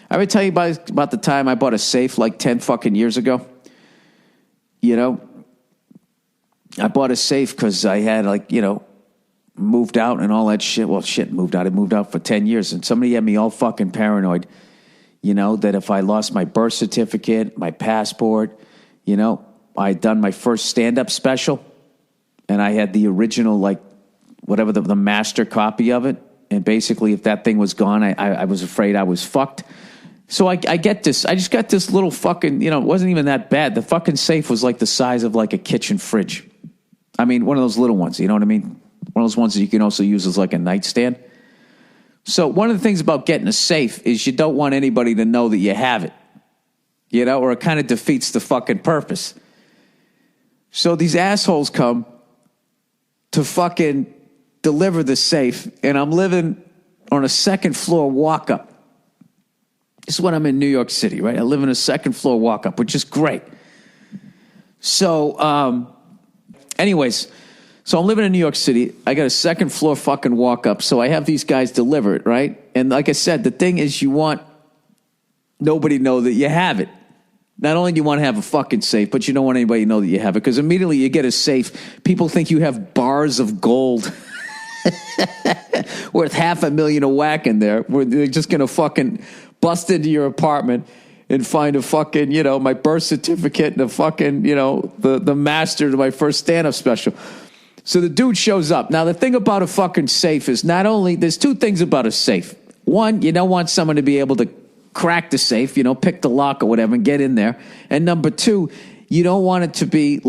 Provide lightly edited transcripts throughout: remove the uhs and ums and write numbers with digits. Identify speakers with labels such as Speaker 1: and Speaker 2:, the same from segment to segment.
Speaker 1: I ever tell you about the time I bought a safe like 10 fucking years ago? You know, I bought a safe because I had moved out and all that shit. Well, shit, moved out. I moved out for 10 years and somebody had me all fucking paranoid, that if I lost my birth certificate, my passport, I'd done my first stand-up special and I had the original, whatever the master copy of it. And basically, if that thing was gone, I was afraid I was fucked. So I get this. I just got this little fucking, it wasn't even that bad. The fucking safe was like the size of like a kitchen fridge. I mean, one of those little ones, you know what I mean? One of those ones that you can also use as like a nightstand. So one of the things about getting a safe is you don't want anybody to know that you have it, or it kind of defeats the fucking purpose. So these assholes come to fucking deliver the safe, and I'm living on a second floor walk up. This is when I'm in New York City, right? I live in a second floor walk up, which is great. So, anyways, so I'm living in New York City. I got a second floor fucking walk up. So I have these guys deliver it, right? And like I said, the thing is you want nobody to know that you have it. Not only do you want to have a fucking safe, but you don't want anybody to know that you have it. Because immediately you get a safe, people think you have bars of gold worth $500,000 a whack in there. Where they're just going to fucking bust into your apartment and find a fucking, my birth certificate and a fucking, the master to my first stand-up special. So the dude shows up. Now, the thing about a fucking safe is not only, there's two things about a safe. One, you don't want someone to be able to crack the safe, pick the lock or whatever and get in there. And number two, you don't want it to be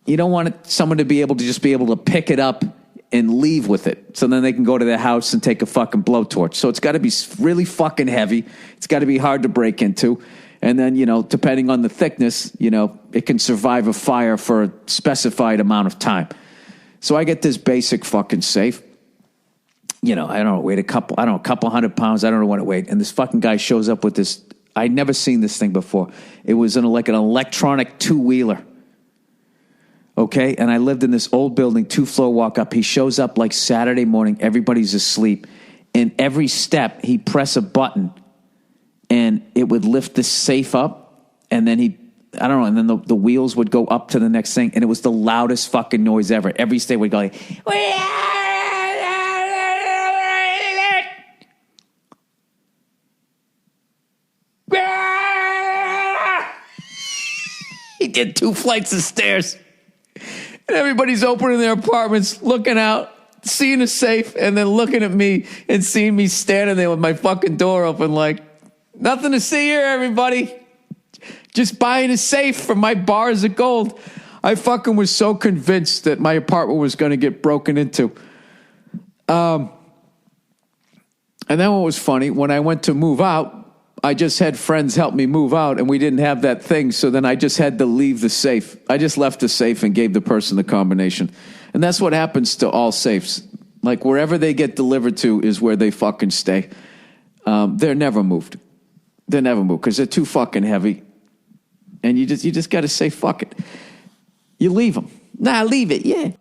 Speaker 1: you don't want someone to be able to just be able to pick it up and leave with it. So then they can go to their house and take a fucking blowtorch. So it's got to be really fucking heavy. It's got to be hard to break into. And then, depending on the thickness, it can survive a fire for a specified amount of time. So I get this basic fucking safe. I don't know, weighed a couple 100 pounds. I don't know what it weighed. And this fucking guy shows up with this. I'd never seen this thing before. It was an electronic two-wheeler. Okay, and I lived in this old building, 2-floor walk up. He shows up like Saturday morning. Everybody's asleep. And every step, he'd press a button, and it would lift the safe up. And then and then the wheels would go up to the next thing. And it was the loudest fucking noise ever. Every step would go like, he did 2 flights of stairs. And everybody's opening their apartments, looking out, seeing a safe, and then looking at me and seeing me standing there with my fucking door open like, nothing to see here, everybody. Just buying a safe for my bars of gold. I fucking was so convinced that my apartment was going to get broken into. And then what was funny, when I went to move out, I just had friends help me move out, and we didn't have that thing, so then I just had to leave the safe. I just left the safe and gave the person the combination. And that's what happens to all safes. Like, wherever they get delivered to is where they fucking stay. They're never moved. They're never moved, because they're too fucking heavy. And you just got to say, fuck it. You leave them. Nah, leave it, yeah.